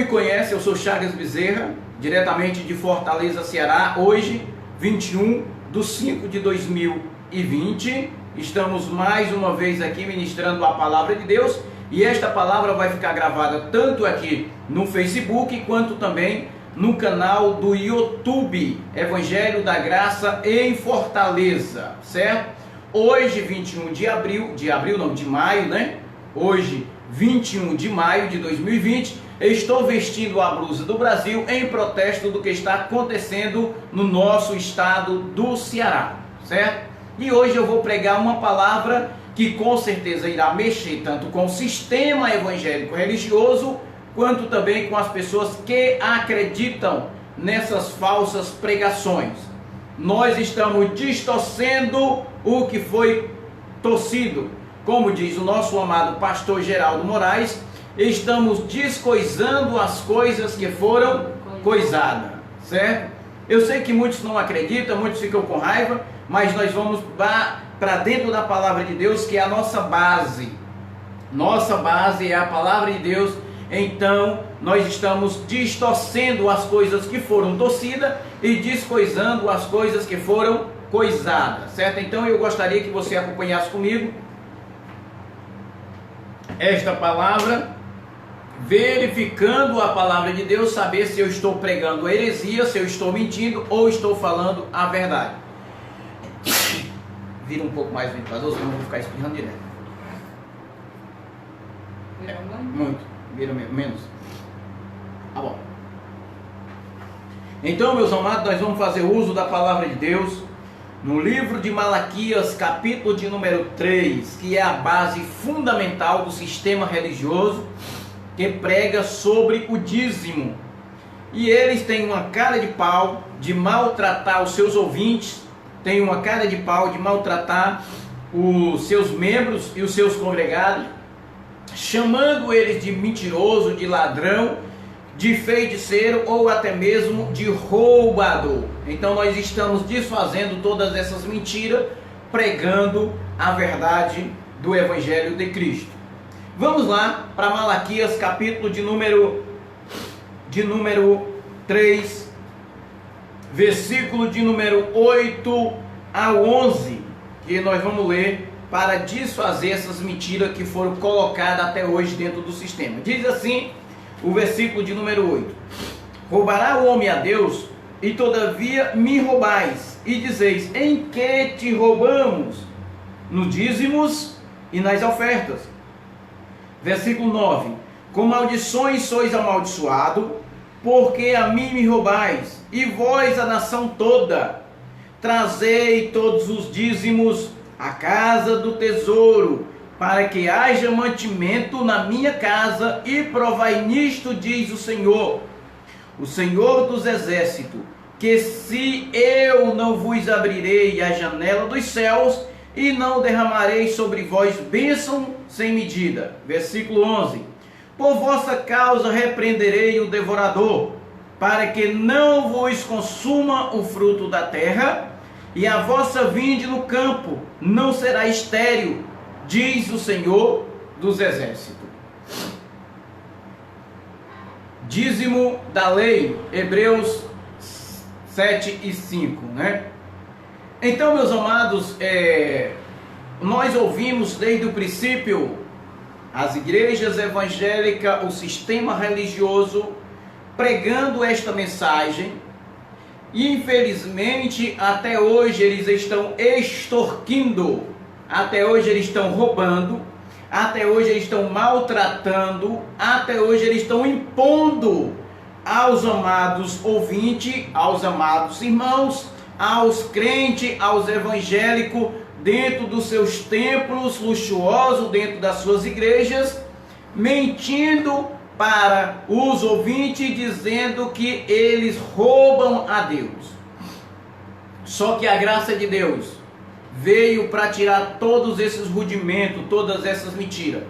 Me conhece, eu sou Chagas Bezerra, diretamente de Fortaleza, Ceará. Hoje, 21/5/2020, estamos mais uma vez aqui ministrando a palavra de Deus, e esta palavra vai ficar gravada tanto aqui no Facebook quanto também no canal do YouTube Evangelho da Graça em Fortaleza, certo? Hoje, 21 de maio, né? Hoje, 21 de maio de 2020, estou vestindo a blusa do Brasil em protesto do que está acontecendo no nosso estado do Ceará, certo? E hoje eu vou pregar uma palavra que com certeza irá mexer tanto com o sistema evangélico religioso, quanto também com as pessoas que acreditam nessas falsas pregações. Nós estamos distorcendo o que foi torcido. Como diz o nosso amado pastor Geraldo Moraes, estamos descoisando as coisas que foram coisadas, certo? Eu sei que muitos não acreditam, muitos ficam com raiva, mas nós vamos para dentro da palavra de Deus, que é a nossa base. Nossa base é a palavra de Deus. Então, nós estamos distorcendo as coisas que foram torcidas e descoisando as coisas que foram coisadas, certo? Então, eu gostaria que você acompanhasse comigo esta palavra, verificando a palavra de Deus, saber se eu estou pregando heresia, se eu estou mentindo ou estou falando a verdade. Vira um pouco mais ventilador, senão eu vou ficar espirrando direto. Muito. Vira menos. Tá bom. Então, meus amados, nós vamos fazer uso da palavra de Deus no livro de Malaquias, capítulo de número 3, que é a base fundamental do sistema religioso, que prega sobre o dízimo. E eles têm uma cara de pau de maltratar os seus ouvintes, têm uma cara de pau de maltratar os seus membros e os seus congregados, chamando eles de mentiroso, de ladrão, de feiticeiro ou até mesmo de roubador. Então nós estamos desfazendo todas essas mentiras, pregando a verdade do Evangelho de Cristo. Vamos lá para Malaquias, capítulo de número 3, versículo de número 8 a 11, que nós vamos ler para desfazer essas mentiras que foram colocadas até hoje dentro do sistema. Diz assim o versículo de número 8: Roubará o homem a Deus, e todavia me roubais, e dizeis: em que te roubamos? Nos dízimos e nas ofertas. Versículo 9: com maldições sois amaldiçoado, porque a mim me roubais, e vós a nação toda. Trazei todos os dízimos à casa do tesouro, para que haja mantimento na minha casa, e provai nisto, diz o Senhor dos exércitos, que se eu não vos abrirei a janela dos céus, e não derramarei sobre vós bênção sem medida. Versículo 11: por vossa causa repreenderei o devorador, para que não vos consuma o fruto da terra, e a vossa vinde no campo não será estéril, diz o Senhor dos exércitos. Dízimo da lei, Hebreus 7 e 5, né? Então, meus amados, nós ouvimos desde o princípio as igrejas evangélicas, o sistema religioso pregando esta mensagem. E infelizmente até hoje eles estão extorquindo, até hoje eles estão roubando, até hoje eles estão maltratando, até hoje eles estão impondo aos amados ouvintes, aos amados irmãos, aos crentes, aos evangélicos, dentro dos seus templos luxuosos, dentro das suas igrejas, mentindo para os ouvintes, dizendo que eles roubam a Deus. Só que a graça de Deus veio para tirar todos esses rudimentos, todas essas mentiras.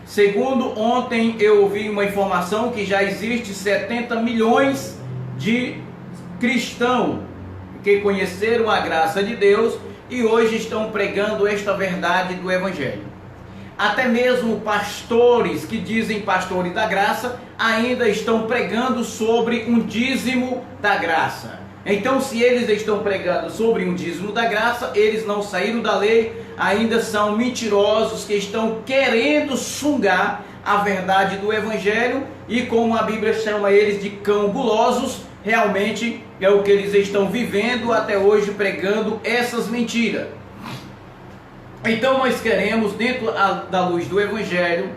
Segundo ontem eu ouvi uma informação que já existe 70 milhões de cristãos que conheceram a graça de Deus e hoje estão pregando esta verdade do Evangelho. até mesmo pastores que dizem pastores da graça, ainda estão pregando sobre um dízimo da graça. Então, se eles estão pregando sobre um dízimo da graça, eles não saíram da lei, ainda são mentirosos que estão querendo sungar a verdade do Evangelho, e como a Bíblia chama eles de cão gulosos, realmente é o que eles estão vivendo até hoje, pregando essas mentiras. Então nós queremos, dentro da luz do Evangelho,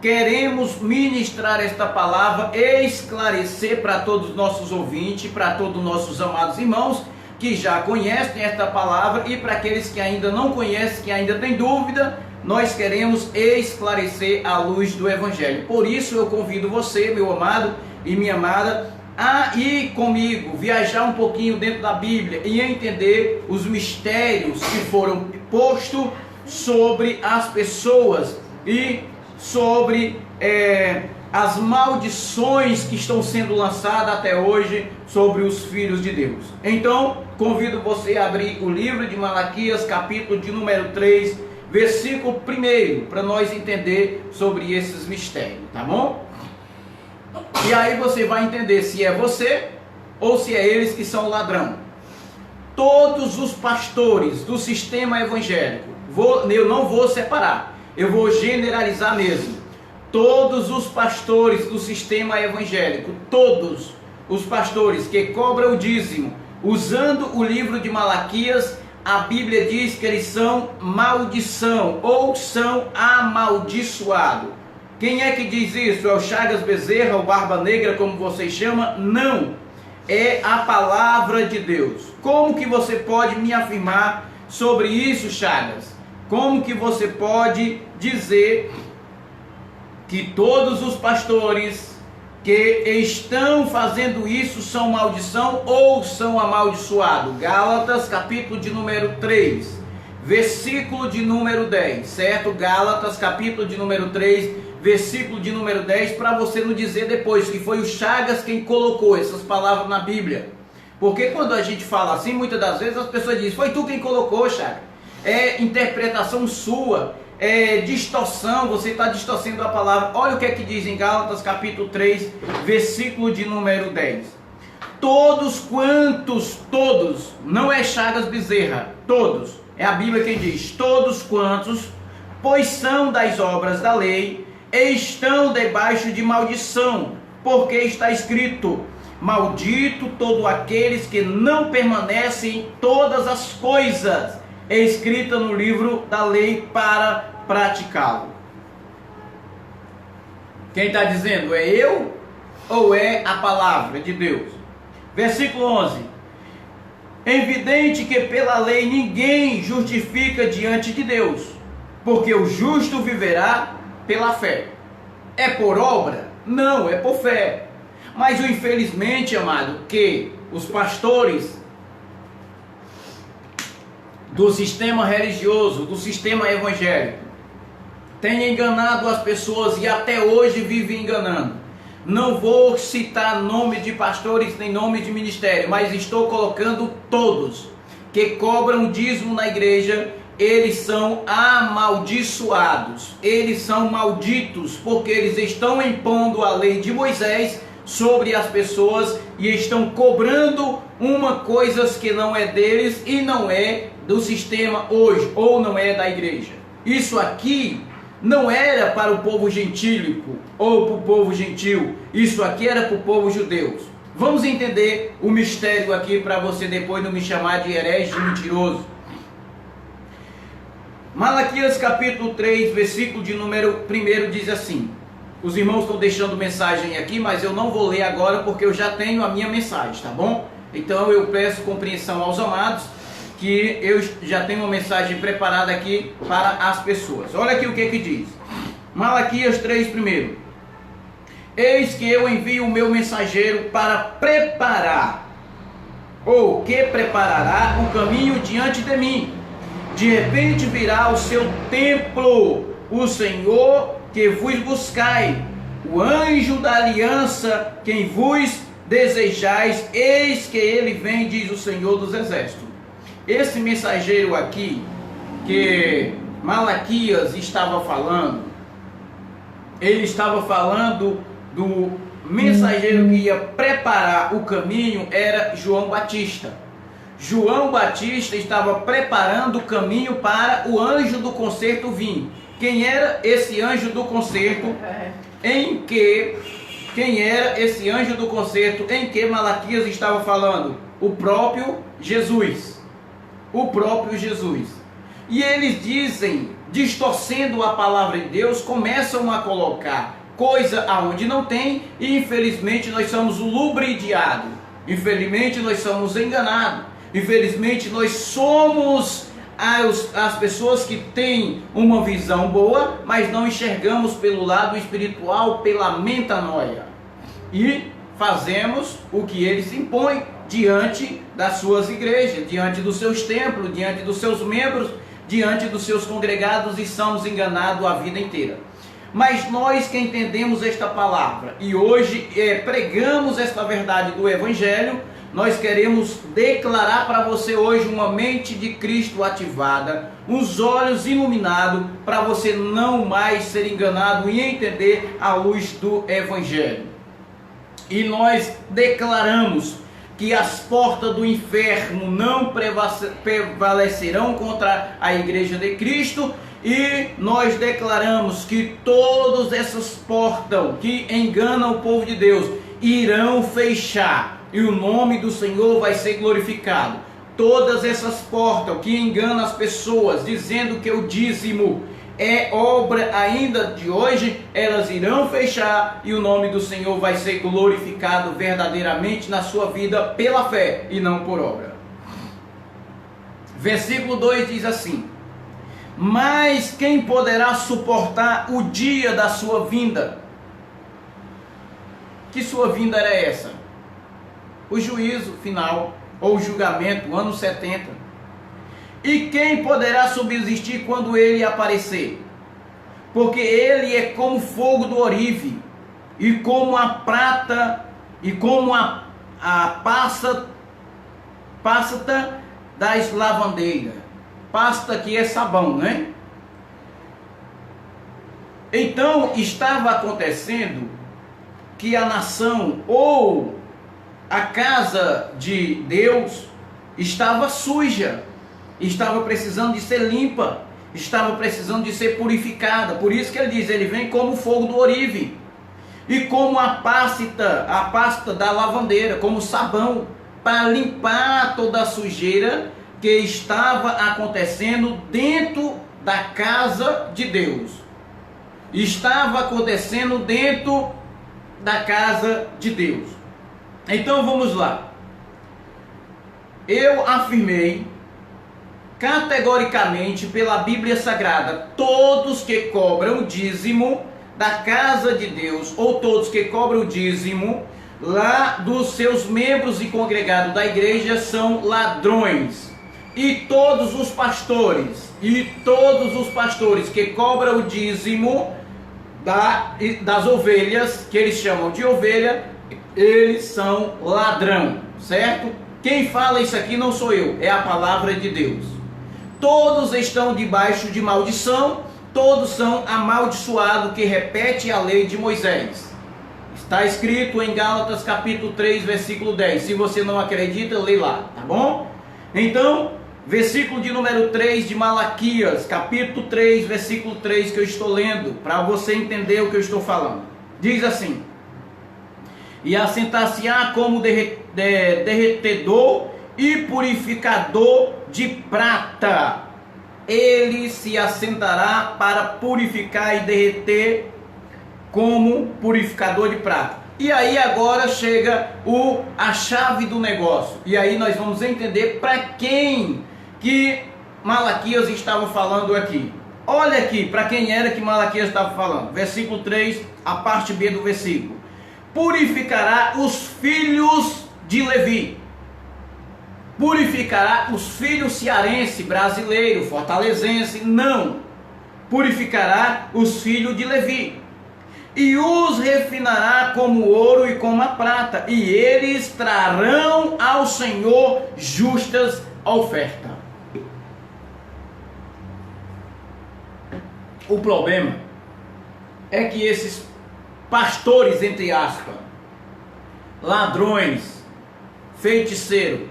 queremos ministrar esta palavra, esclarecer para todos os nossos ouvintes, para todos os nossos amados irmãos que já conhecem esta palavra, e para aqueles que ainda não conhecem, que ainda têm dúvida, nós queremos esclarecer a luz do Evangelho. Por isso eu convido você, meu amado e minha amada, a ir comigo, viajar um pouquinho dentro da Bíblia e entender os mistérios que foram postos sobre as pessoas e sobre as maldições que estão sendo lançadas até hoje sobre os filhos de Deus. Então, convido você a abrir o livro de Malaquias, capítulo de número 3, versículo 1, para nós entender sobre esses mistérios, tá bom? E aí você vai entender se é você ou se é eles que são ladrão. Todos os pastores do sistema evangélico, eu não vou separar, eu vou generalizar mesmo. Todos os pastores do sistema evangélico, todos os pastores que cobram o dízimo, usando o livro de Malaquias, a Bíblia diz que eles são maldição ou são amaldiçoados. Quem é que diz isso? É o Chagas Bezerra, o Barba Negra, como vocês chamam? Não, é a palavra de Deus. Como que você pode me afirmar sobre isso, Chagas? Como que você pode dizer que todos os pastores que estão fazendo isso são maldição ou são amaldiçoados? Gálatas, capítulo de número 3, versículo de número 10, certo? Gálatas, capítulo de número 3, versículo de número 10, para você não dizer depois que foi o Chagas quem colocou essas palavras na Bíblia. Porque quando a gente fala assim, muitas das vezes as pessoas dizem, foi tu quem colocou, Chagas. É interpretação sua, é distorção, você está distorcendo a palavra. Olha o que é que diz em Gálatas capítulo 3, versículo de número 10. Todos, não é Chagas Bezerra, todos, é a Bíblia quem diz, todos quantos, pois são das obras da lei, estão debaixo de maldição, porque está escrito, maldito todos aqueles que não permanecem em todas as coisas escritas no livro da lei para praticá-lo. Quem está dizendo? É eu ou é a palavra de Deus? Versículo 11. É evidente que pela lei ninguém justifica diante de Deus, porque o justo viverá pela fé. É por obra? Não, é por fé. Mas infelizmente, amado, que os pastores do sistema religioso, do sistema evangélico, têm enganado as pessoas e até hoje vivem enganando. Não vou citar nome de pastores nem nome de ministério, mas estou colocando todos que cobram dízimo na igreja. Eles são amaldiçoados, eles são malditos, porque eles estão impondo a lei de Moisés sobre as pessoas e estão cobrando uma coisa que não é deles e não é do sistema hoje, ou não é da igreja. Isso aqui não era para o povo gentílico ou para o povo gentil, isso aqui era para o povo judeu. Vamos entender o mistério aqui para você depois não me chamar de herege, de mentiroso. Malaquias capítulo 3, versículo de número 1 diz assim. Os irmãos estão deixando mensagem aqui, mas eu não vou ler agora porque eu já tenho a minha mensagem, tá bom? Então eu peço compreensão aos amados, que eu já tenho uma mensagem preparada aqui para as pessoas. Olha aqui o que diz. Malaquias 3, 1. Eis que eu envio o meu mensageiro para preparar, ou que preparará o caminho diante de mim. De repente virá o seu templo, o Senhor que vos buscai, o anjo da aliança, quem vos desejais, eis que ele vem, diz o Senhor dos Exércitos. Esse mensageiro aqui, que Malaquias estava falando? Ele estava falando do mensageiro que ia preparar o caminho, era João Batista. João Batista estava preparando o caminho para o anjo do concerto vir. Quem era esse anjo do concerto? Quem era esse anjo do concerto em que Malaquias estava falando? O próprio Jesus. O próprio Jesus. E eles dizem, distorcendo a palavra de Deus, começam a colocar coisa aonde não tem, e infelizmente nós somos lubridiados. Infelizmente nós somos enganados. Infelizmente nós somos as pessoas que têm uma visão boa, mas não enxergamos pelo lado espiritual, pela metanoia. E fazemos o que eles impõem diante das suas igrejas, diante dos seus templos, diante dos seus membros, diante dos seus congregados, e somos enganados a vida inteira. Mas nós que entendemos esta palavra e hoje pregamos esta verdade do Evangelho, nós queremos declarar para você hoje uma mente de Cristo ativada, os olhos iluminados, para você não mais ser enganado e entender a luz do Evangelho. E nós declaramos que as portas do inferno não prevalecerão contra a igreja de Cristo, e nós declaramos que todas essas portas que enganam o povo de Deus irão fechar, e o nome do Senhor vai ser glorificado. Todas essas portas que enganam as pessoas, dizendo que o dízimo é obra ainda de hoje, elas irão fechar, e o nome do Senhor vai ser glorificado verdadeiramente na sua vida pela fé e não por obra. Versículo 2 diz assim: mas quem poderá suportar o dia da sua vinda? Que sua vinda era essa? O juízo final, ou o julgamento, o ano 70. E quem poderá subsistir quando ele aparecer? Porque ele é como fogo do orive, e como a prata, e como a pasta das lavandeiras. Pasta que é sabão, né? Então estava acontecendo que a nação, ou a casa de Deus, estava suja, estava precisando de ser limpa, estava precisando de ser purificada. Por isso que ele diz, ele vem como fogo do orive, e como a pasta da lavandeira, como sabão, para limpar toda a sujeira que estava acontecendo dentro da casa de Deus. Estava acontecendo dentro da casa de Deus. Então vamos lá. Eu afirmei categoricamente pela Bíblia Sagrada, todos que cobram o dízimo da casa de Deus, ou todos que cobram o dízimo lá dos seus membros e congregados da igreja, são ladrões. E todos os pastores que cobram o dízimo das ovelhas, que eles chamam de ovelha, eles são ladrão, certo? Quem fala isso aqui não sou eu, é a palavra de Deus. Todos estão debaixo de maldição, todos são amaldiçoados que repete a lei de Moisés. Está escrito em Gálatas capítulo 3, versículo 10. Se você não acredita, lê lá, tá bom? Então, versículo de número 3 de Malaquias, capítulo 3, versículo 3, que eu estou lendo, para você entender o que eu estou falando. Diz assim: e assentar-se-á como derretedor e purificador de prata. Ele se assentará para purificar e derreter como purificador de prata. E aí agora chega a chave do negócio. E aí nós vamos entender para quem que Malaquias estava falando aqui. Olha aqui, para quem era que Malaquias estava falando. Versículo 3, a parte B do versículo. Purificará os filhos de Levi. Purificará os filhos cearense, brasileiro, fortalezense, não. Purificará os filhos de Levi. E os refinará como ouro e como a prata, e eles trarão ao Senhor justas ofertas. O problema é que esses pastores, entre aspas, ladrões, feiticeiros,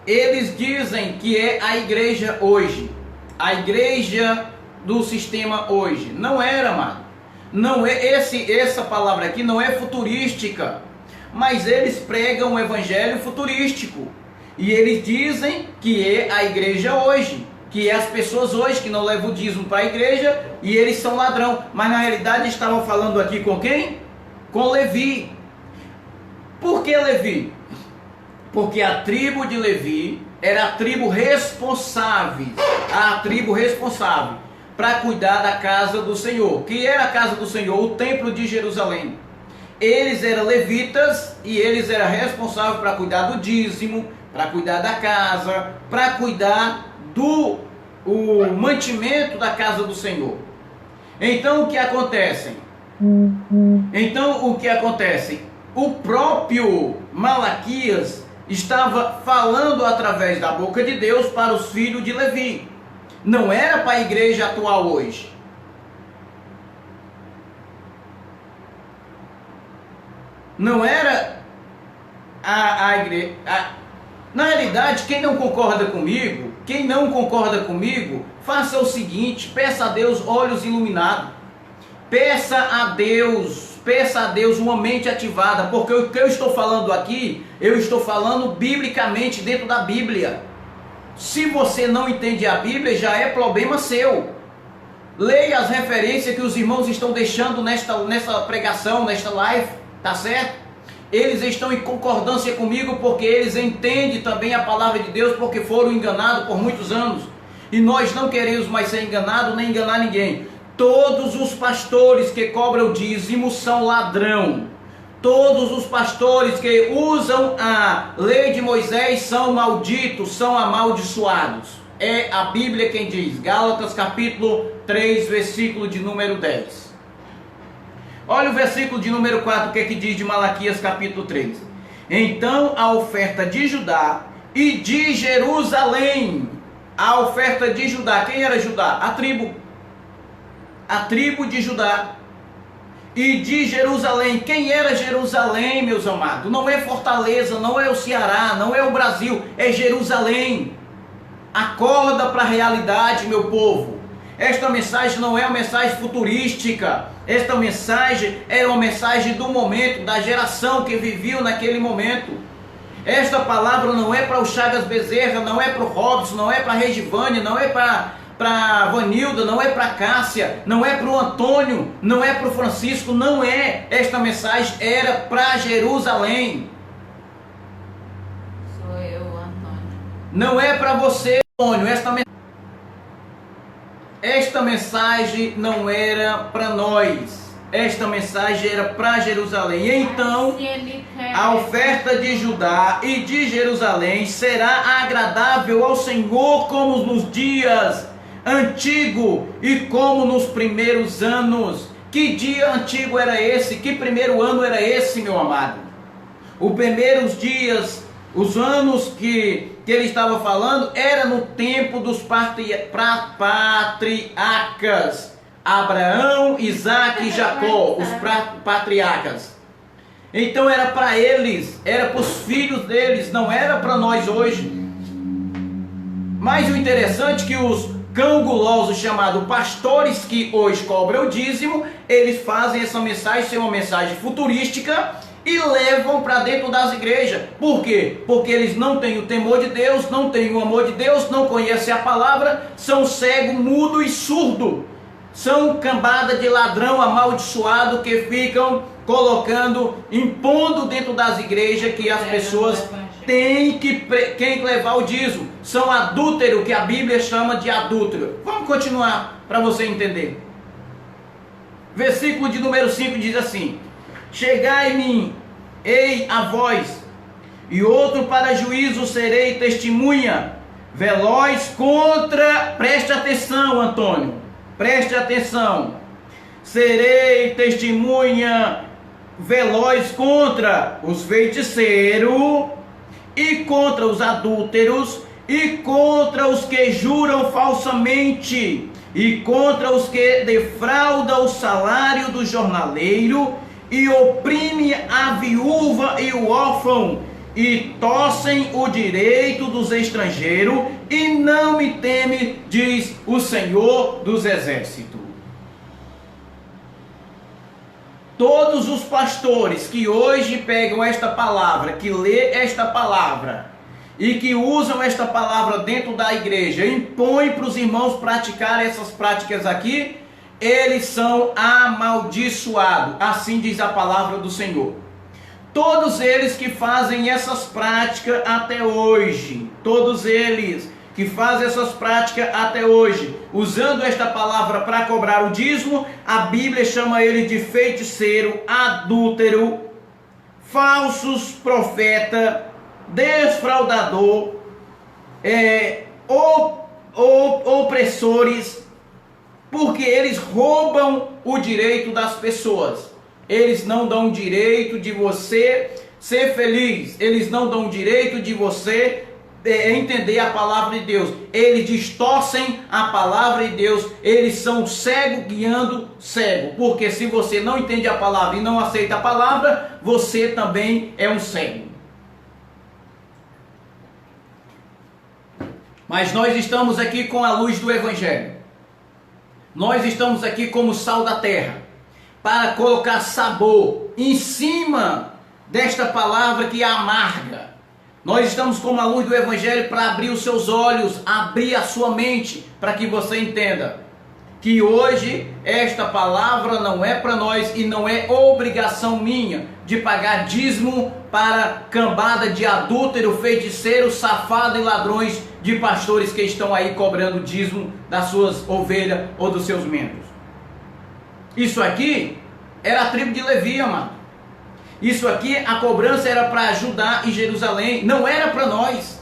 eles dizem que é a igreja hoje, a igreja do sistema hoje. Não era, amado. Não é essa palavra aqui não é futurística, mas eles pregam um evangelho futurístico. E eles dizem que é a igreja hoje, que é as pessoas hoje que não levam o dízimo para a igreja e eles são ladrão. Mas na realidade estavam falando aqui com quem? Com Levi. Por que Levi? Porque a tribo de Levi era a tribo responsável, para cuidar da casa do Senhor. Que era a casa do Senhor? O templo de Jerusalém. Eles eram levitas e eles eram responsáveis para cuidar do dízimo, para cuidar da casa, para cuidar do mantimento da casa do Senhor. Então o que acontece? O próprio Malaquias estava falando através da boca de Deus para os filhos de Levi. Não era para a igreja atual hoje. Não era a igreja. Na realidade, quem não concorda comigo, faça o seguinte: peça a Deus olhos iluminados. Peça a Deus uma mente ativada, porque o que eu estou falando aqui, eu estou falando biblicamente dentro da Bíblia. Se você não entende a Bíblia, já é problema seu. Leia as referências que os irmãos estão deixando nessa pregação, nesta live, tá certo? Eles estão em concordância comigo porque eles entendem também a palavra de Deus, porque foram enganados por muitos anos. E nós não queremos mais ser enganados nem enganar ninguém. Todos os pastores que cobram dízimo são ladrão. Todos os pastores que usam a lei de Moisés são malditos, são amaldiçoados. É a Bíblia quem diz. Gálatas capítulo 3, versículo de número 10. Olha o versículo de número 4, o que é que diz de Malaquias capítulo 3. Então a oferta de Judá e de Jerusalém. A oferta de Judá. Quem era Judá? A tribo de Judá. E de Jerusalém. Quem era Jerusalém, meus amados? Não é Fortaleza, não é o Ceará, não é o Brasil, é Jerusalém. Acorda para a realidade, meu povo. Esta mensagem não é uma mensagem futurística. Esta mensagem é uma mensagem do momento, da geração que viveu naquele momento. Esta palavra não é para o Chagas Bezerra, não é para o Robson, não é para a Regivânia, não é para a Vanilda, não é para a Cássia, não é para o Antônio, não é para o Francisco, não é. Esta mensagem era para Jerusalém. Sou eu, Antônio. Não é para você, Antônio. Esta mensagem não era para nós. Esta mensagem era para Jerusalém. Então, a oferta de Judá e de Jerusalém será agradável ao Senhor como nos dias antigos e como nos primeiros anos. Que dia antigo era esse? Que primeiro ano era esse, meu amado? Os primeiros dias, os anos que ele estava falando, era no tempo dos patriarcas. Abraão, Isaac e Jacó, os patriarcas. Então era para eles, era para os filhos deles, não era para nós hoje. Mas o interessante é que os cão gulosos chamados pastores que hoje cobram o dízimo, eles fazem essa mensagem ser uma mensagem futurística e levam para dentro das igrejas. Por quê? Porque eles não têm o temor de Deus, não têm o amor de Deus, não conhecem a palavra, são cego, mudo e surdo. São cambada de ladrão amaldiçoado que ficam colocando, impondo dentro das igrejas que as pessoas têm que levar o dízimo. São adúlteros, que a Bíblia chama de adúltero. Vamos continuar para você entender. Versículo de número 5 diz assim: chegai-me, ei a vós, e outro para juízo serei testemunha, veloz contra, preste atenção, Antônio, preste atenção, serei testemunha veloz contra os feiticeiros e contra os adúlteros e contra os que juram falsamente e contra os que defraudam o salário do jornaleiro, e oprime a viúva e o órfão, e torcem o direito dos estrangeiros, e não me teme, diz o Senhor dos Exércitos. Todos os pastores que hoje pegam esta palavra, que lê esta palavra e que usam esta palavra dentro da igreja, impõem para os irmãos praticar essas práticas aqui, eles são amaldiçoados, assim diz a palavra do Senhor. Todos eles que fazem essas práticas até hoje, todos eles que fazem essas práticas até hoje, usando esta palavra para cobrar o dízimo, a Bíblia chama ele de feiticeiro, adúltero, falsos profeta, defraudador, opressores, porque eles roubam o direito das pessoas. Eles não dão o direito de você ser feliz, eles não dão o direito de você entender a palavra de Deus. Eles distorcem a palavra de Deus. Eles são cego guiando cego, porque se você não entende a palavra e não aceita a palavra, você também é um cego. Mas nós estamos aqui com a luz do Evangelho. Nós estamos aqui como sal da terra, para colocar sabor em cima desta palavra que é amarga. Nós estamos com a luz do Evangelho para abrir os seus olhos, abrir a sua mente, para que você entenda que hoje esta palavra não é para nós e não é obrigação minha de pagar dízimo para cambada de adúltero, feiticeiro, safado e ladrões de pastores que estão aí cobrando dízimo das suas ovelhas ou dos seus membros. Isso aqui era a tribo de Levi, amado. Isso aqui, a cobrança era para Judá e Jerusalém, não era para nós.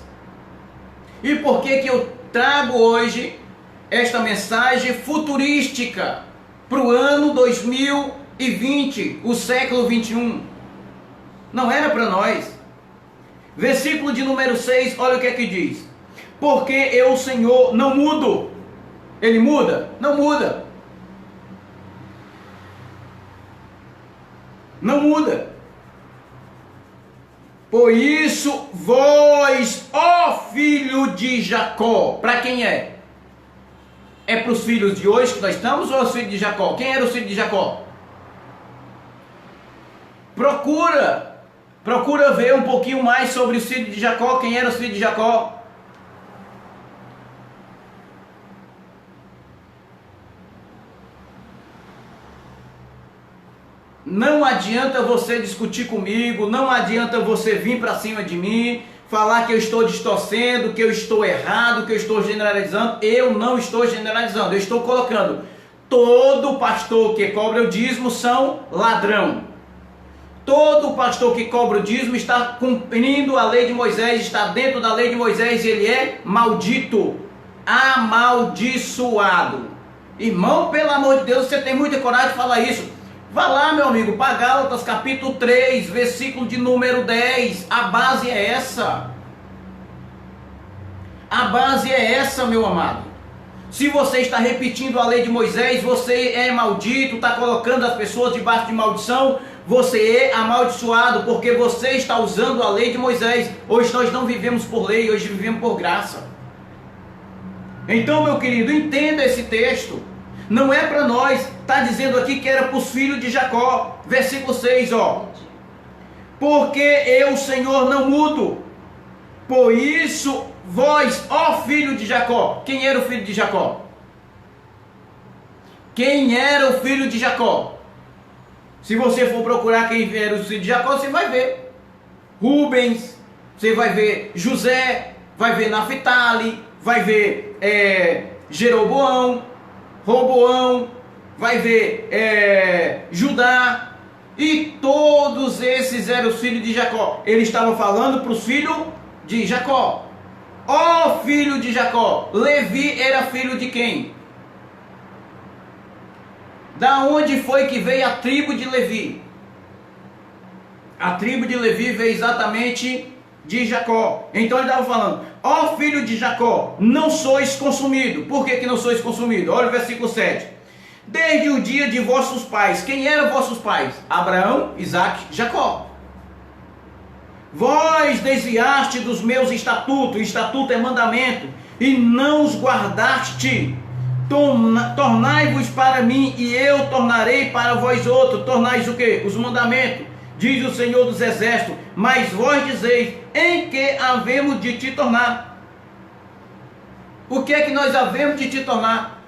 E por que que eu trago hoje esta mensagem futurística para o ano 2020, o século 21? Não era para nós. Versículo de número 6, olha o que é que diz. Porque eu, o Senhor, não mudo. Ele muda? Não muda. Não muda. Por isso, vós, ó filho de Jacó. Para quem é? É para os filhos de hoje que nós estamos ou os filhos de Jacó? Quem era o filho de Jacó? Procura ver um pouquinho mais sobre os filhos de Jacó. Quem era os filhos de Jacó? Não adianta você discutir comigo, não adianta você vir para cima de mim, falar que eu estou distorcendo, que eu estou errado, que eu estou generalizando. Eu não estou generalizando, eu estou colocando. Todo pastor que cobra o dízimo são ladrão. Todo pastor que cobra o dízimo está cumprindo a lei de Moisés, está dentro da lei de Moisés e ele é maldito, amaldiçoado. Irmão, pelo amor de Deus, você tem muita coragem de falar isso. Vá lá, meu amigo, para Gálatas capítulo 3, versículo de número 10. A base é essa. A base é essa, meu amado. Se você está repetindo a lei de Moisés, você é maldito, está colocando as pessoas debaixo de maldição, você é amaldiçoado, porque você está usando a lei de Moisés. Hoje nós não vivemos por lei, hoje vivemos por graça. Então, meu querido, entenda esse texto. Não é para nós, está dizendo aqui que era para os filhos de Jacó. Versículo 6, ó. Porque eu, Senhor, não mudo. Por isso, vós, ó filho de Jacó. Quem era o filho de Jacó? Quem era o filho de Jacó? Se você for procurar quem era o filho de Jacó, você vai ver Rubens, você vai ver José, vai ver Naphtali, vai ver Jeroboão, Roboão, vai ver Judá, e todos esses eram os filhos de Jacó. Ele estava falando para os filhos de Jacó. Ó filho de Jacó. Levi era filho de quem? Da onde foi que veio a tribo de Levi? A tribo de Levi veio exatamente de Jacó. Então ele estava falando: ó filho de Jacó, não sois consumido. Por que não sois consumido? Olha o versículo 7. Desde o dia de vossos pais. Quem eram vossos pais? Abraão, Isaque, Jacó. Vós desviaste dos meus estatutos. Estatuto é mandamento. E não os guardaste. Tornai-vos para mim, e eu tornarei para vós outros. Tornais o quê? Os mandamentos. Diz o Senhor dos Exércitos: mas vós dizeis, em que havemos de te tornar? O que é que nós havemos de te tornar?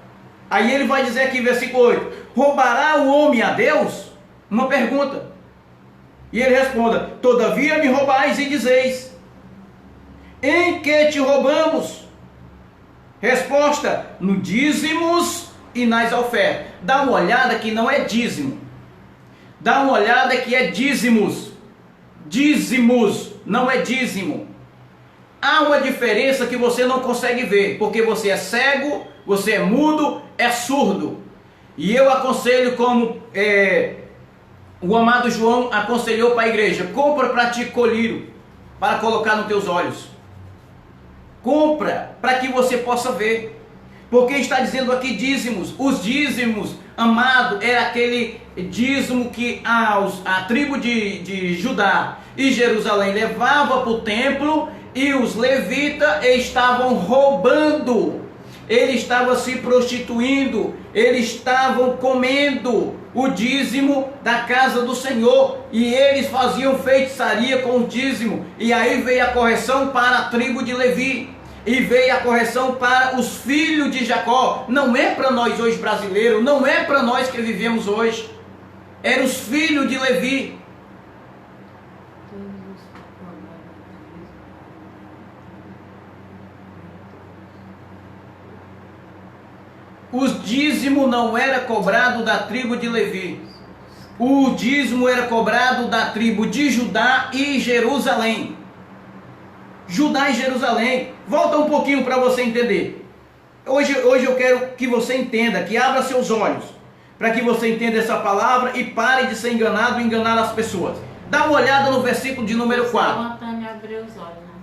Aí ele vai dizer aqui, versículo 8: roubará o homem a Deus? Uma pergunta. E ele responda: todavia me roubais e dizeis, em que te roubamos? Resposta: no dízimos e nas ofertas. Dá uma olhada que não é dízimo. Dá uma olhada que é dízimos. Dízimos, não é dízimo. Há uma diferença que você não consegue ver, porque você é cego, você é mudo, é surdo. E eu aconselho, como o amado João aconselhou para a igreja: compra para ti colírio, para colocar nos teus olhos. Compra para que você possa ver. Porque está dizendo aqui dízimos. Os dízimos, amado, era aquele dízimo que a tribo de Judá e Jerusalém levava para o templo, e os levitas estavam roubando. Eles estavam se prostituindo, eles estavam comendo o dízimo da casa do Senhor, e eles faziam feitiçaria com o dízimo. E aí veio a correção para a tribo de Levi, e veio a correção para os filhos de Jacó. Não é para nós hoje brasileiros, não é para nós que vivemos hoje, eram os filhos de Levi. O dízimo não era cobrado da tribo de Levi. O dízimo era cobrado da tribo de Judá e Jerusalém. Judá e Jerusalém. Volta um pouquinho para você entender. Hoje eu quero que você entenda, que abra seus olhos, para que você entenda essa palavra e pare de ser enganado e enganar as pessoas. Dá uma olhada no versículo de número 4.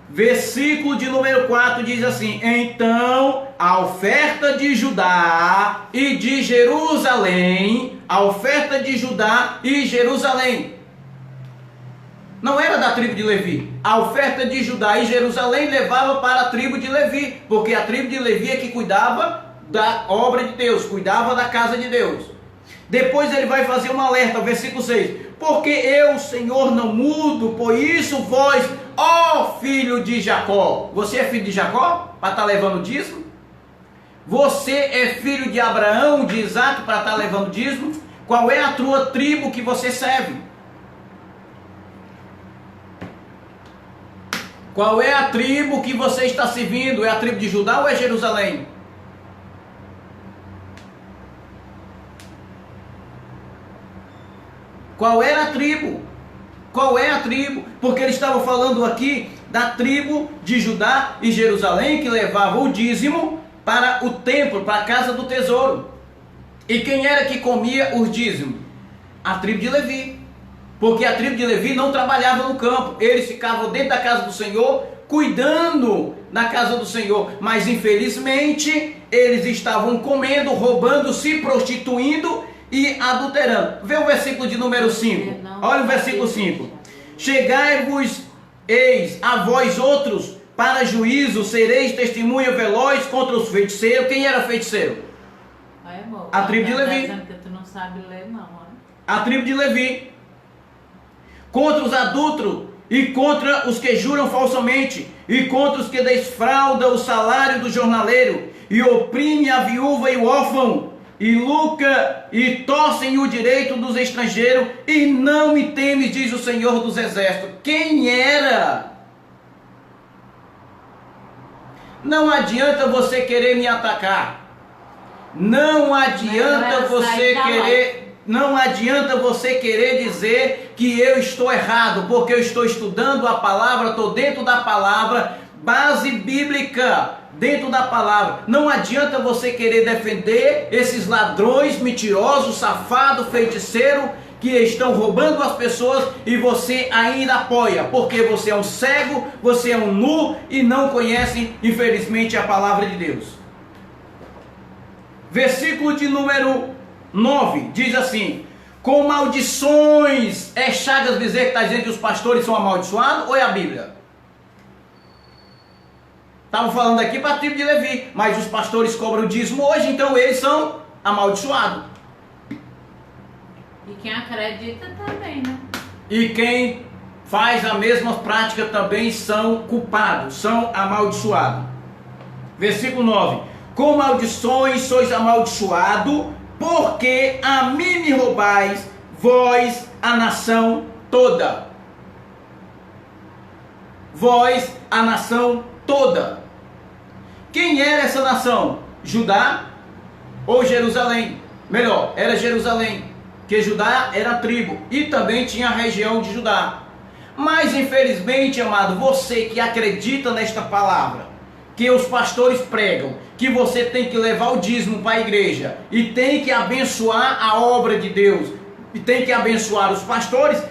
Versículo de número 4 diz assim: então a oferta de Judá e de Jerusalém, a oferta de Judá e Jerusalém, não era da tribo de Levi. A oferta de Judá e Jerusalém levava para a tribo de Levi, porque a tribo de Levi é que cuidava da obra de Deus, cuidava da casa de Deus. Depois ele vai fazer um alerta, versículo 6: porque eu, Senhor, não mudo, por isso vós, ó filho de Jacó. Você é filho de Jacó para estar levando dízimo? Você é filho de Abraão, de Isaque, para estar levando dízimo? Qual é a tua tribo que você serve? Qual é a tribo que você está servindo? É a tribo de Judá ou é Jerusalém? Qual era a tribo? Qual é a tribo? Porque ele estava falando aqui da tribo de Judá e Jerusalém, que levava o dízimo para o templo, para a casa do tesouro. E quem era que comia os dízimos? A tribo de Levi. Porque a tribo de Levi não trabalhava no campo, eles ficavam dentro da casa do Senhor, cuidando da casa do Senhor. Mas infelizmente eles estavam comendo, roubando, se prostituindo e adulterando. Vê o versículo de número 5. Olha o versículo 5. Chegai-vos, eis, a vós outros, para juízo, sereis testemunha veloz contra os feiticeiros. Quem era feiticeiro? A tribo de Levi. A tribo de Levi. Contra os adúlteros, e contra os que juram falsamente, e contra os que desfraudam o salário do jornaleiro, e oprime a viúva e o órfão, e lucra e torcem o direito dos estrangeiros, e não me temes, diz o Senhor dos Exércitos. Quem era? Não adianta você querer me atacar. Não adianta você querer... Não adianta você querer dizer que eu estou errado, porque eu estou estudando a palavra, estou dentro da palavra, base bíblica dentro da palavra. Não adianta você querer defender esses ladrões, mentirosos, safados, feiticeiros, que estão roubando as pessoas e você ainda apoia, porque você é um cego, você é um nu e não conhece, infelizmente, a palavra de Deus. Versículo de número 9 diz assim: com maldições. É Chagas Bezerra que está dizendo que os pastores são amaldiçoados, ou é a Bíblia? Estavam falando aqui para a tribo de Levi, mas os pastores cobram o dízimo hoje, então eles são amaldiçoados. E quem acredita também, né? E quem faz a mesma prática também são culpados, são amaldiçoados. Versículo 9: com maldições sois amaldiçoados, porque a mim me roubais, vós, a nação toda. Vós, a nação toda. Quem era essa nação? Judá ou Jerusalém? Melhor, era Jerusalém, que Judá era a tribo e também tinha a região de Judá. Mas infelizmente, amado, você que acredita nesta palavra, que os pastores pregam, que você tem que levar o dízimo para a igreja e tem que abençoar a obra de Deus e tem que abençoar os pastores,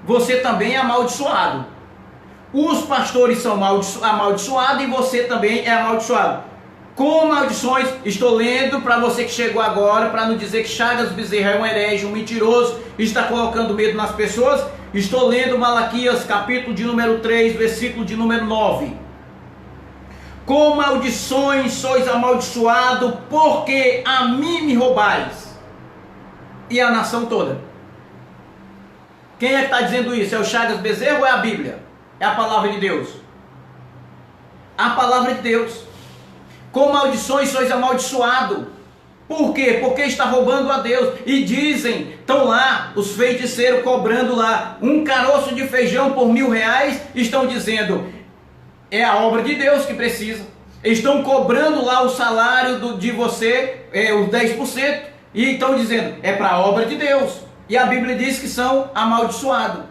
você também é amaldiçoado. Os pastores são amaldiçoados e você também é amaldiçoado. Com maldições, estou lendo para você que chegou agora, para não dizer que Chagas Bezerra é um herege, um mentiroso, está colocando medo nas pessoas. Estou lendo Malaquias, capítulo de número 3, versículo de número 9. Com maldições sois amaldiçoados, porque a mim me roubais, e a nação toda. Quem é que está dizendo isso? É o Chagas Bezerra ou é a Bíblia? É a palavra de Deus. A palavra de Deus. Com maldições sois amaldiçoados. Por quê? Porque está roubando a Deus. E dizem, estão lá, os feiticeiros cobrando lá um caroço de feijão por R$1.000. Estão dizendo, é a obra de Deus que precisa. Estão cobrando lá o salário de você, os 10%. E estão dizendo, é para a obra de Deus. E a Bíblia diz que são amaldiçoados.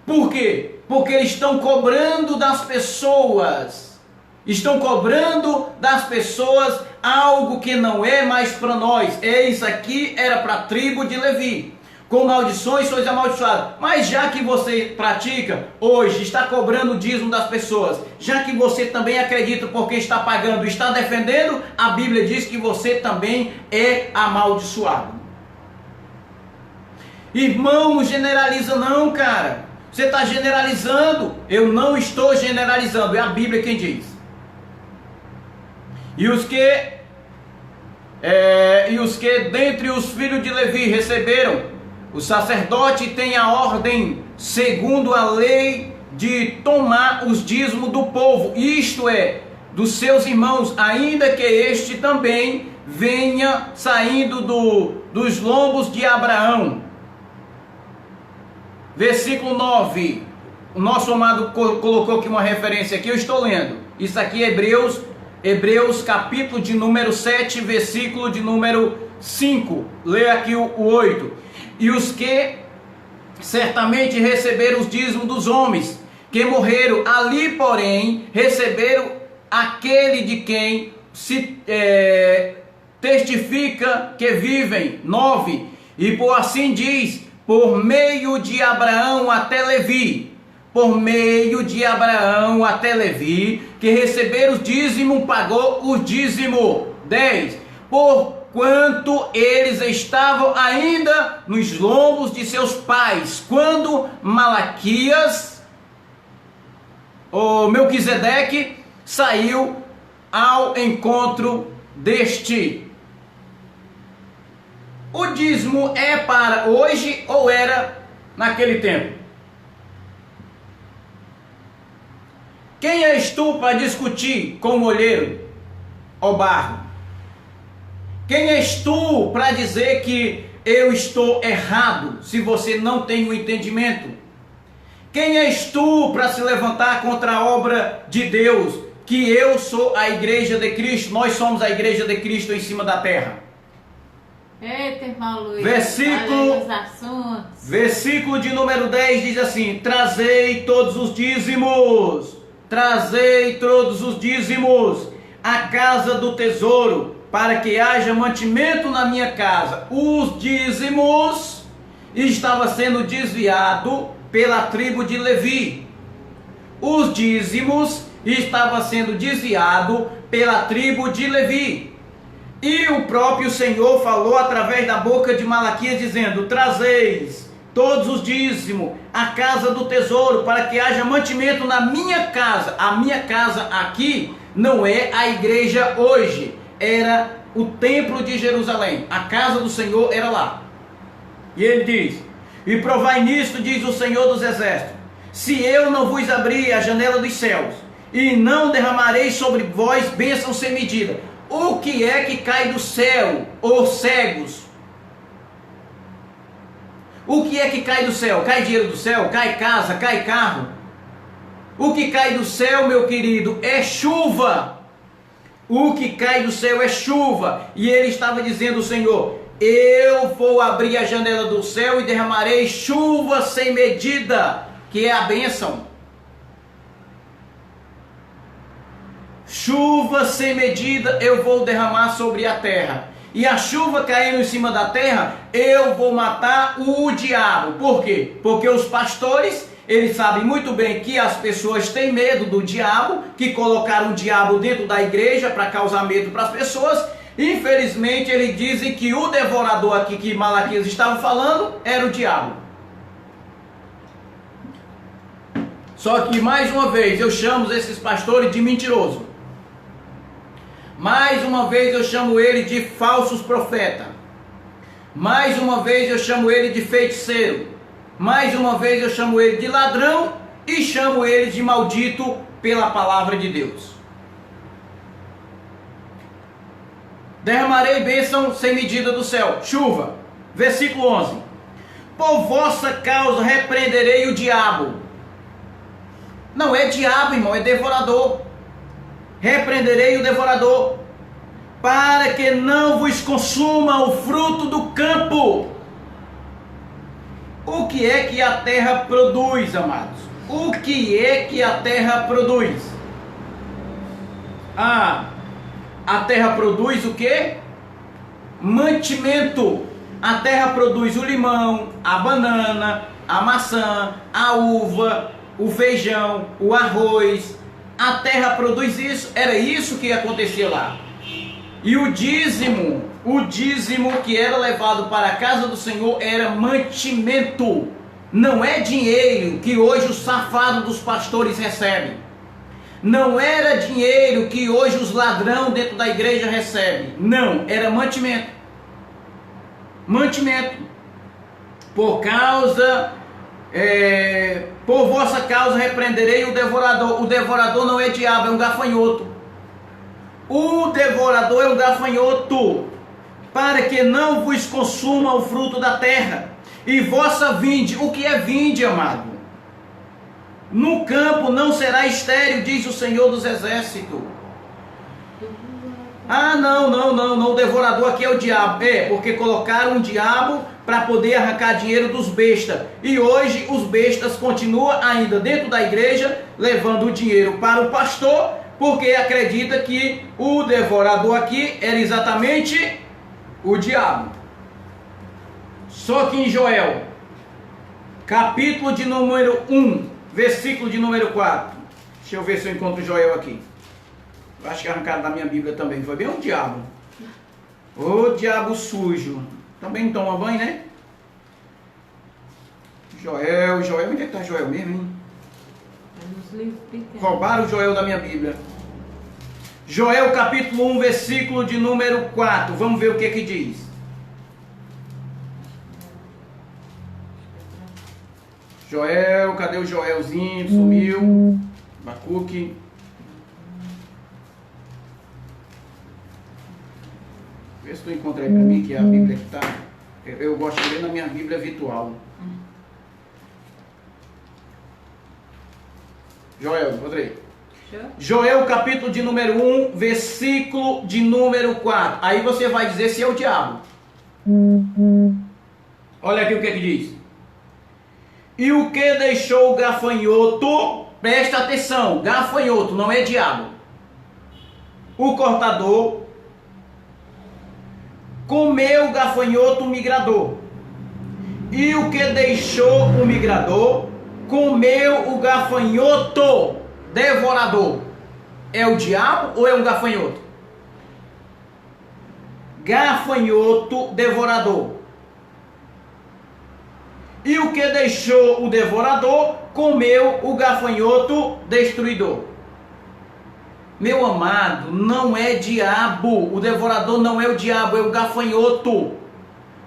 Por quê? Porque eles estão cobrando das pessoas. Estão cobrando das pessoas algo que não é mais para nós. Isso aqui era para a tribo de Levi. Com maldições sois amaldiçoados. Mas já que você pratica hoje, está cobrando o dízimo das pessoas, já que você também acredita porque está pagando, está defendendo, a Bíblia diz que você também é amaldiçoado. Irmão, não generaliza não, cara. Você está generalizando. Eu não estou generalizando, é a Bíblia quem diz. E os que dentre os filhos de Levi receberam, o sacerdote tem a ordem, segundo a lei, de tomar os dízimos do povo, isto é, dos seus irmãos, ainda que este também venha saindo dos lombos de Abraão. Versículo 9, o nosso amado colocou aqui uma referência aqui, eu estou lendo, isso aqui é Hebreus capítulo de número 7, versículo de número 5, lê aqui o 8, e os que certamente receberam os dízimos dos homens, que morreram, ali porém receberam aquele de quem se testifica que vivem, 9, e por assim diz, por meio de Abraão até Levi, por meio de Abraão até Levi, que receberam os dízimos, pagou o dízimo. 10, porquanto eles estavam ainda nos lombos de seus pais, quando Malaquias, o Melquisedeque, saiu ao encontro deste. O dízimo é para hoje ou era naquele tempo? Quem és tu para discutir com o olheiro ou barro? Quem és tu para dizer que eu estou errado se você não tem o entendimento? Quem és tu para se levantar contra a obra de Deus? Que eu sou a igreja de Cristo, nós somos a igreja de Cristo em cima da terra. Eita, irmão Luiz, versículo de número 10 diz assim: trazei todos os dízimos à casa do tesouro, para que haja mantimento na minha casa. Os dízimos estava sendo desviado pela tribo de Levi. Os dízimos estavam sendo desviados pela tribo de Levi. E o próprio Senhor falou através da boca de Malaquias, dizendo: trazeis todos os dízimos à casa do tesouro, para que haja mantimento na minha casa. A minha casa aqui não é a igreja hoje, era o templo de Jerusalém. A casa do Senhor era lá. E ele diz: e provai nisto, diz o Senhor dos Exércitos, se eu não vos abrir a janela dos céus, e não derramarei sobre vós bênção sem medida. O que é que cai do céu, ô cegos? O que é que cai do céu? Cai dinheiro do céu? Cai casa? Cai carro? O que cai do céu, meu querido, é chuva. O que cai do céu é chuva. E ele estava dizendo, o Senhor: eu vou abrir a janela do céu e derramarei chuva sem medida, que é a bênção. Chuva sem medida eu vou derramar sobre a terra. E a chuva caindo em cima da terra, eu vou matar o diabo. Por quê? Porque os pastores, eles sabem muito bem que as pessoas têm medo do diabo, que colocaram o diabo dentro da igreja para causar medo para as pessoas. Infelizmente, eles dizem que o devorador aqui que Malaquias estava falando era o diabo. Só que, mais uma vez, eu chamo esses pastores de mentiroso. Mais uma vez eu chamo ele de falsos profetas. Mais uma vez eu chamo ele de feiticeiro. Mais uma vez eu chamo ele de ladrão e chamo ele de maldito pela palavra de Deus. Derramarei bênção sem medida do céu, chuva. Versículo 11. Por vossa causa repreenderei o diabo. Não é diabo, irmão, é devorador. Repreenderei o devorador, para que não vos consuma o fruto do campo. O que é que a terra produz, amados? O que é que a terra produz? A terra produz o quê? Mantimento. A terra produz o limão, a banana, a maçã, a uva, o feijão, o arroz. A terra produz isso, era isso que acontecia lá. E o dízimo que era levado para a casa do Senhor era mantimento. Não é dinheiro que hoje os safados dos pastores recebem. Não era dinheiro que hoje os ladrões dentro da igreja recebem. Não, era mantimento. Mantimento. Por vossa causa repreenderei o devorador. O devorador não é diabo, é um gafanhoto. O devorador é um gafanhoto, para que não vos consuma o fruto da terra. E vossa vinde, o que é vinde, amado? No campo não será estéril, diz o Senhor dos Exércitos. Ah, não, o devorador aqui é o diabo. É, porque colocaram um diabo para poder arrancar dinheiro dos bestas. E hoje os bestas continuam ainda dentro da igreja, levando o dinheiro para o pastor, porque acredita que o devorador aqui era exatamente o diabo. Só que em Joel, capítulo de número 1, versículo de número 4. Deixa eu ver se eu encontro Joel aqui. Eu acho que arrancaram da minha Bíblia também. Foi bem um diabo. Ô diabo sujo. Também não toma banho, né? Joel, onde é que está Joel mesmo, hein? Roubaram o Joel da minha Bíblia. Joel capítulo 1, versículo de número 4. Vamos ver o que diz. Joel, cadê o Joelzinho? Sumiu. Abacuque. Vê se tu encontra aí para mim, que é a Bíblia que está. Eu gosto de ler na minha Bíblia virtual. Joel, encontrei. Joel, capítulo de número 1, versículo de número 4. Aí você vai dizer se é o diabo. Olha aqui o que diz. E o que deixou o gafanhoto, presta atenção, gafanhoto, não é diabo. O cortador comeu o gafanhoto migrador, E o que deixou o migrador, comeu o gafanhoto devorador. É o diabo ou é um gafanhoto? Gafanhoto devorador. E o que deixou o devorador, comeu o gafanhoto destruidor. Meu amado, não é diabo. O devorador não é o diabo, é o gafanhoto.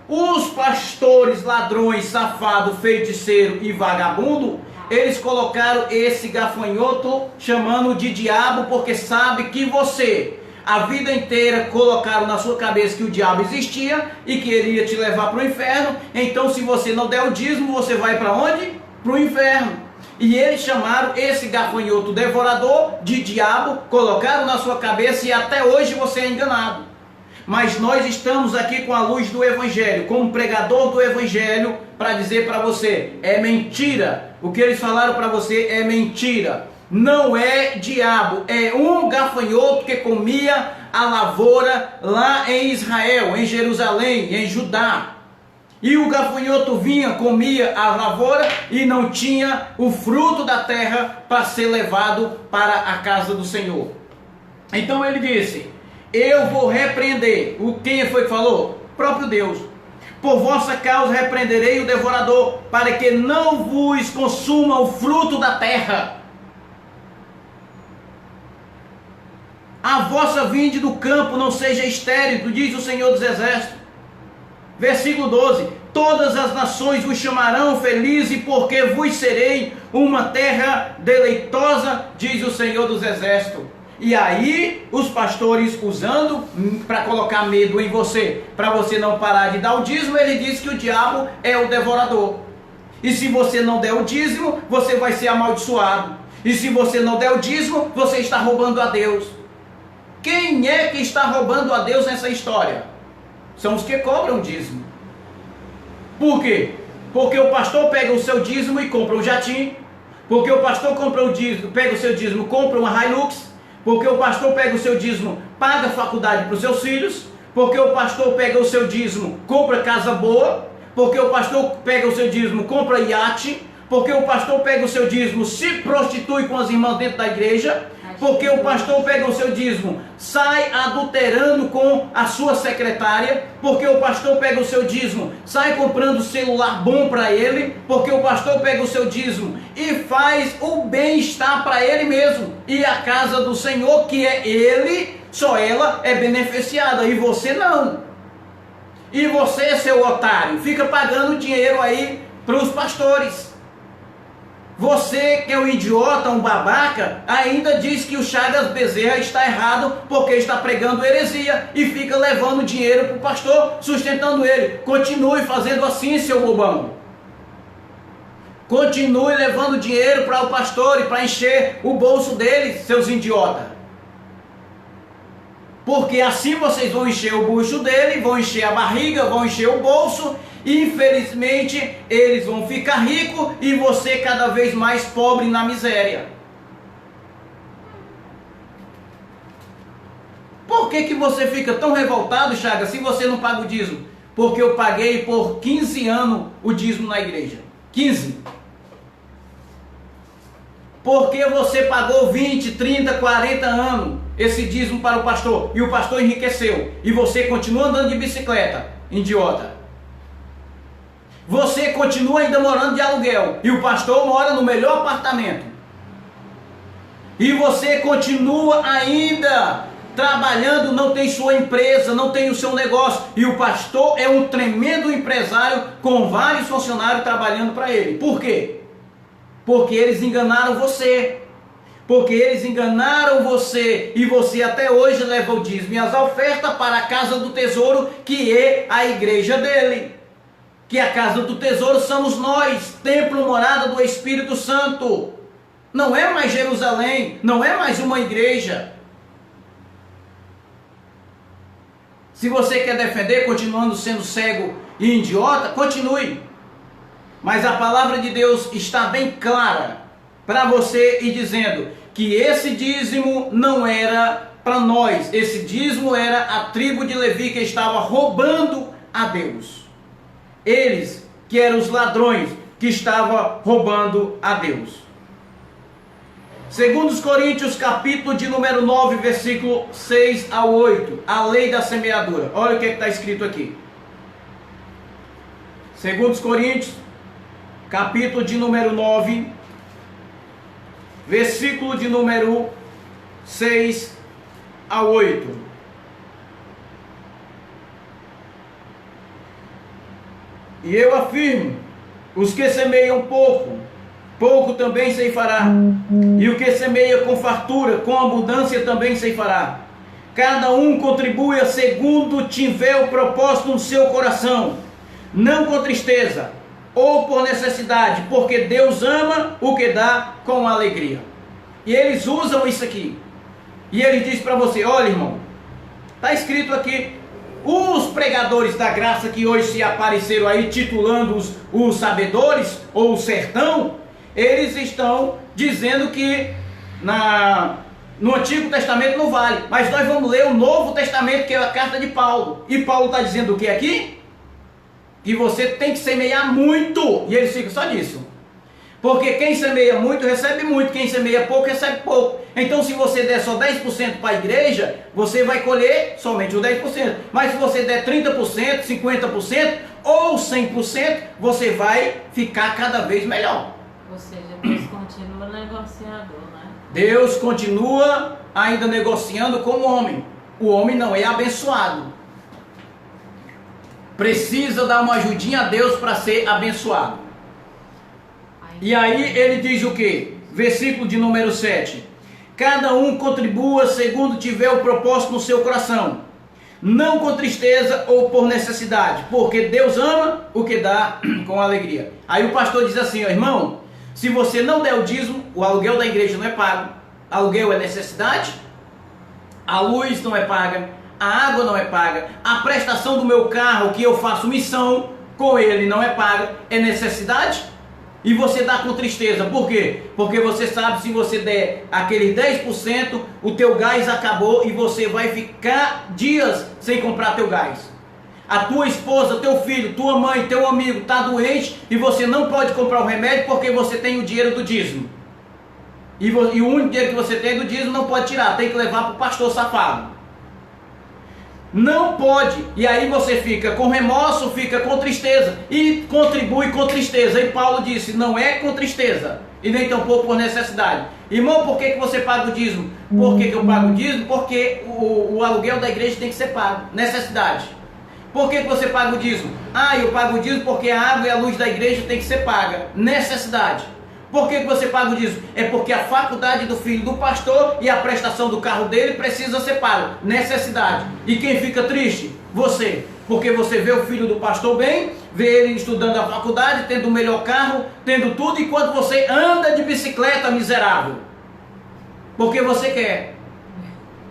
Os pastores, ladrões, safado, feiticeiro e vagabundo, eles colocaram esse gafanhoto chamando de diabo, porque sabe que você, a vida inteira, colocaram na sua cabeça que o diabo existia e que ele ia te levar para o inferno. Então, se você não der o dízimo, você vai para onde? Para o inferno. E eles chamaram esse gafanhoto devorador de diabo, colocaram na sua cabeça e até hoje você é enganado. Mas nós estamos aqui com a luz do Evangelho, como pregador do Evangelho, para dizer para você, é mentira. O que eles falaram para você é mentira. Não é diabo, é um gafanhoto que comia a lavoura lá em Israel, em Jerusalém, em Judá. E o gafanhoto vinha, comia a lavoura e não tinha o fruto da terra para ser levado para a casa do Senhor. Então ele disse, eu vou repreender. Quem foi que falou? O próprio Deus. Por vossa causa repreenderei o devorador, para que não vos consuma o fruto da terra. A vossa vinde do campo não seja estéril, diz o Senhor dos Exércitos. Versículo 12. Todas as nações vos chamarão felizes, porque vos serei uma terra deleitosa, diz o Senhor dos Exércitos. E aí os pastores, usando para colocar medo em você, para você não parar de dar o dízimo, ele diz que o diabo é o devorador. E se você não der o dízimo, você vai ser amaldiçoado. E se você não der o dízimo, você está roubando a Deus. Quem é que está roubando a Deus nessa história? São os que cobram dízimo. Por quê? Porque o pastor pega o seu dízimo e compra um jatinho. Porque o pastor pega o seu dízimo, compra uma Hilux. Porque o pastor pega o seu dízimo, paga faculdade para os seus filhos. Porque o pastor pega o seu dízimo, compra casa boa. Porque o pastor pega o seu dízimo, compra iate. Porque o pastor pega o seu dízimo, se prostitui com as irmãs dentro da igreja. Porque o pastor pega o seu dízimo, sai adulterando com a sua secretária. Porque o pastor pega o seu dízimo, sai comprando celular bom para ele. Porque o pastor pega o seu dízimo e faz o bem-estar para ele mesmo. E a casa do Senhor, que é ele, só ela é beneficiada e você não. E você, seu otário, fica pagando dinheiro aí para os pastores. Você que é um idiota, um babaca, ainda diz que o Chagas Bezerra está errado porque está pregando heresia e fica levando dinheiro para o pastor, sustentando ele. Continue fazendo assim, seu bobão. Continue levando dinheiro para o pastor e para encher o bolso dele, seus idiotas. Porque assim vocês vão encher o bucho dele, vão encher a barriga, vão encher o bolso. Infelizmente, eles vão ficar ricos e você cada vez mais pobre na miséria. Por que você fica tão revoltado, Chagas, se você não paga o dízimo? Porque eu paguei por 15 anos o dízimo na igreja. 15. Porque você pagou 20, 30, 40 anos esse dízimo para o pastor e o pastor enriqueceu e você continua andando de bicicleta, idiota. Você continua ainda morando de aluguel e o pastor mora no melhor apartamento. E você continua ainda trabalhando, não tem sua empresa, não tem o seu negócio. E o pastor é um tremendo empresário com vários funcionários trabalhando para ele. Por quê? Porque eles enganaram você. Porque eles enganaram você e você até hoje leva o dízimo e as ofertas para a casa do tesouro, que é a igreja dele. Que a casa do tesouro somos nós, templo, morada do Espírito Santo. Não é mais Jerusalém, não é mais uma igreja. Se você quer defender, continuando sendo cego e idiota, continue. Mas a palavra de Deus está bem clara para você e dizendo que esse dízimo não era para nós. Esse dízimo era a tribo de Levi que estava roubando a Deus. Eles que eram os ladrões que estavam roubando a Deus. Segundo os Coríntios, capítulo de número 9, versículo 6 ao 8, a lei da semeadura. Olha o que está escrito aqui. Segundo os Coríntios, capítulo de número 9, versículo de número 6 a 8. E eu afirmo, os que semeiam pouco, pouco também ceifará. E o que semeia com fartura, com abundância também ceifará. Cada um contribua segundo tiver o propósito no seu coração, não com tristeza ou por necessidade, porque Deus ama o que dá com alegria. E eles usam isso aqui. E ele diz para você, olha irmão, está escrito aqui, os pregadores da graça que hoje se apareceram aí titulando os sabedores ou o sertão, eles estão dizendo que no Antigo Testamento não vale. Mas nós vamos ler o Novo Testamento, que é a carta de Paulo. E Paulo está dizendo o que aqui? Que você tem que semear muito. E eles ficam só nisso. Porque quem semeia muito, recebe muito. Quem semeia pouco, recebe pouco. Então se você der só 10% para a igreja, você vai colher somente o 10%. Mas se você der 30%, 50% ou 100%, você vai ficar cada vez melhor. Ou seja, Deus continua negociador, né? Deus continua ainda negociando com o homem. O homem não é abençoado. Precisa dar uma ajudinha a Deus para ser abençoado. E aí ele diz o que? Versículo de número 7. Cada um contribua segundo tiver o propósito no seu coração, não com tristeza ou por necessidade, porque Deus ama o que dá com alegria. Aí o pastor diz assim, ó, irmão, se você não der o dízimo, o aluguel da igreja não é pago. Aluguel é necessidade, a luz não é paga, a água não é paga, a prestação do meu carro que eu faço missão com ele não é paga, é necessidade. E você dá com tristeza, por quê? Porque você sabe, se você der aquele 10%, o teu gás acabou e você vai ficar dias sem comprar teu gás. A tua esposa, teu filho, tua mãe, teu amigo está doente e você não pode comprar o remédio porque você tem o dinheiro do dízimo. E o único dinheiro que você tem do dízimo não pode tirar, tem que levar para o pastor safado. Não pode, e aí você fica com remorso, fica com tristeza e contribui com tristeza. E Paulo disse, não é com tristeza e nem tampouco por necessidade. Irmão, por que você paga o dízimo? Por que eu pago o dízimo? Porque o aluguel da igreja tem que ser pago, necessidade. Por que você paga o dízimo? Eu pago o dízimo porque a água e a luz da igreja tem que ser paga, necessidade. Por que você paga o dízimo? É porque a faculdade do filho do pastor e a prestação do carro dele precisa ser paga, necessidade. E quem fica triste? Você. Porque você vê o filho do pastor bem, vê ele estudando a faculdade, tendo o melhor carro, tendo tudo, enquanto você anda de bicicleta miserável. Porque você quer.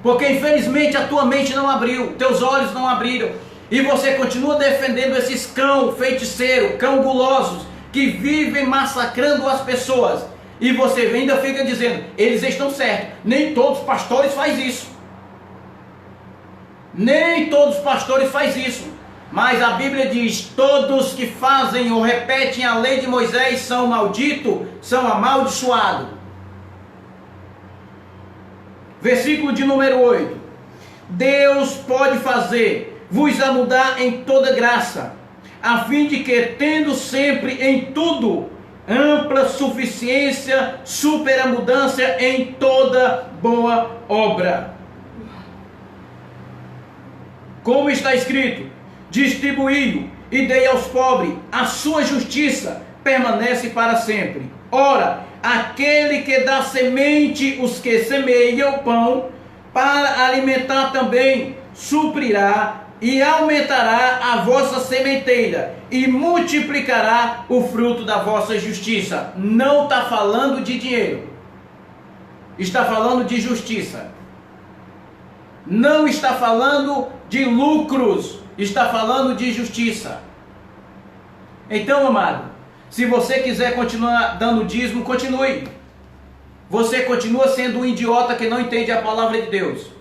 Porque infelizmente a tua mente não abriu, teus olhos não abriram. E você continua defendendo esses cão feiticeiro, cão gulosos, que vivem massacrando as pessoas. E você ainda fica dizendo, eles estão certos. Nem todos os pastores fazem isso. Nem todos os pastores fazem isso. Mas a Bíblia diz, todos que fazem ou repetem a lei de Moisés são malditos, são amaldiçoados. Versículo de número 8. Deus pode fazer vos a mudar em toda graça, a fim de que, tendo sempre em tudo ampla suficiência, superabundância em toda boa obra. Como está escrito, distribuí e dei aos pobres, a sua justiça permanece para sempre. Ora, aquele que dá semente, os que semeiam pão, para alimentar também, suprirá e aumentará a vossa sementeira e multiplicará o fruto da vossa justiça. Não está falando de dinheiro, está falando de justiça. Não está falando de lucros, está falando de justiça. Então, amado, se você quiser continuar dando dízimo, continue. Você continua sendo um idiota que não entende a palavra de Deus.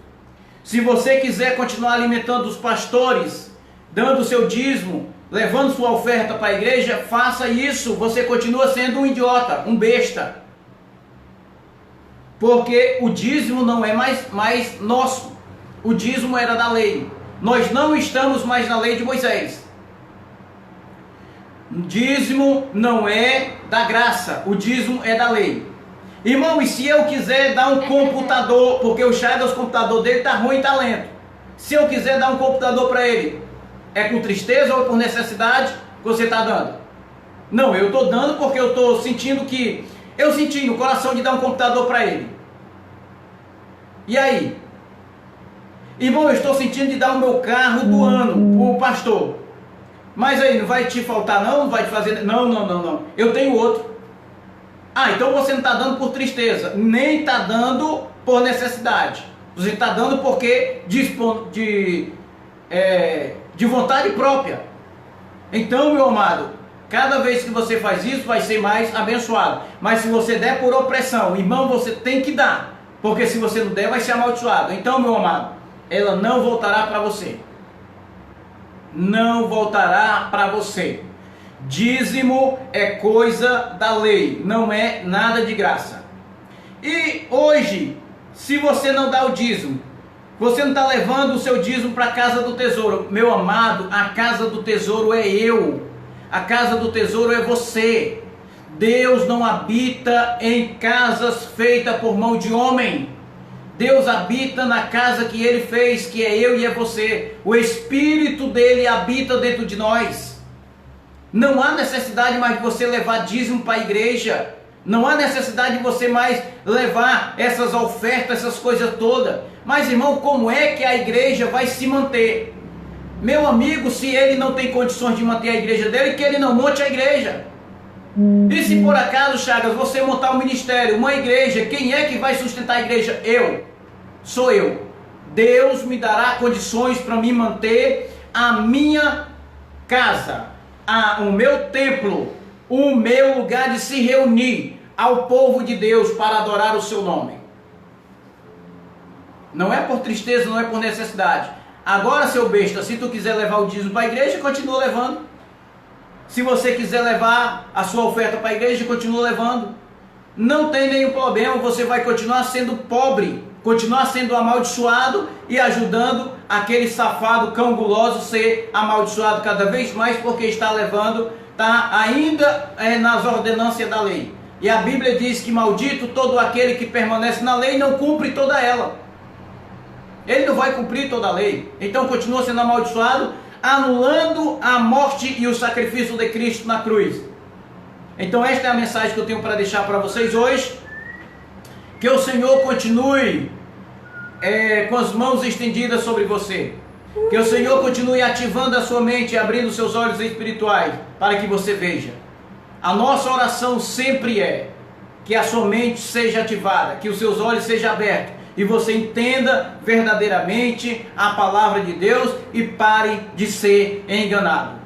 Se você quiser continuar alimentando os pastores, dando o seu dízimo, levando sua oferta para a igreja, faça isso. Você continua sendo um idiota, um besta. Porque o dízimo não é mais nosso. O dízimo era da lei. Nós não estamos mais na lei de Moisés. O dízimo não é da graça. O dízimo é da lei. Irmão, e se eu quiser dar um computador, porque o Shadows, o computador dele está ruim, está lento. Se eu quiser dar um computador para ele, é com tristeza ou por necessidade que você está dando? Não, eu estou dando porque eu estou sentindo que... Eu senti no coração de dar um computador para ele. E aí? Irmão, eu estou sentindo de dar o meu carro do ano para o pastor. Mas aí, não vai te faltar não? Não vai te fazer... Não. Eu tenho outro. Ah, então você não está dando por tristeza. Nem está dando por necessidade. Você está dando porque de vontade própria. Então, meu amado, cada vez que você faz isso, vai ser mais abençoado. Mas se você der por opressão, irmão, você tem que dar. Porque se você não der, vai ser amaldiçoado. Então, meu amado, ela não voltará para você. Não voltará para você. Dízimo é coisa da lei, não é nada de graça. E hoje, se você não dá o dízimo, você não está levando o seu dízimo para a casa do tesouro. Meu amado, a casa do tesouro é eu. A casa do tesouro é você. Deus não habita em casas feitas por mão de homem. Deus habita na casa que Ele fez, que é eu e é você. O Espírito dele habita dentro de nós. Não há necessidade mais de você levar dízimo para a igreja. Não há necessidade de você mais levar essas ofertas, essas coisas todas. Mas, irmão, como é que a igreja vai se manter? Meu amigo, se ele não tem condições de manter a igreja dele, que ele não monte a igreja. E se por acaso, Chagas, você montar um ministério, uma igreja, quem é que vai sustentar a igreja? Eu. Sou eu. Deus me dará condições para me manter a minha casa, o meu templo, o meu lugar de se reunir ao povo de Deus para adorar o seu nome. Não é por tristeza, não é por necessidade. Agora, seu besta, se tu quiser levar o dízimo para a igreja, continua levando. Se você quiser levar a sua oferta para a igreja, continua levando. Não tem nenhum problema, você vai continuar sendo pobre, continuar sendo amaldiçoado e ajudando aquele safado cão guloso ser amaldiçoado cada vez mais, porque está levando, está ainda nas ordenâncias da lei. E a Bíblia diz que maldito todo aquele que permanece na lei e não cumpre toda ela. Ele não vai cumprir toda a lei, então continua sendo amaldiçoado, anulando a morte e o sacrifício de Cristo na cruz. Então esta é a mensagem que eu tenho para deixar para vocês hoje. Que o Senhor continue com as mãos estendidas sobre você. Que o Senhor continue ativando a sua mente e abrindo seus olhos espirituais para que você veja. A nossa oração sempre é que a sua mente seja ativada, que os seus olhos sejam abertos e você entenda verdadeiramente a palavra de Deus e pare de ser enganado.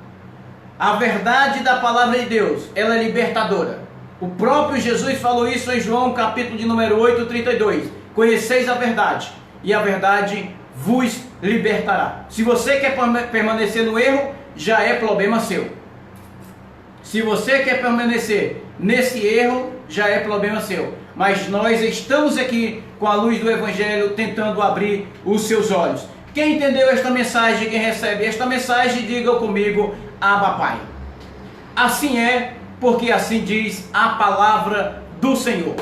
A verdade da palavra de Deus, ela é libertadora. O próprio Jesus falou isso em João, capítulo de número 8, 32. Conheceis a verdade, e a verdade vos libertará. Se você quer permanecer no erro, já é problema seu. Se você quer permanecer nesse erro, já é problema seu. Mas nós estamos aqui com a luz do Evangelho tentando abrir os seus olhos. Quem entendeu esta mensagem, quem recebe esta mensagem, diga comigo, Abba Pai. Assim é, porque assim diz a palavra do Senhor.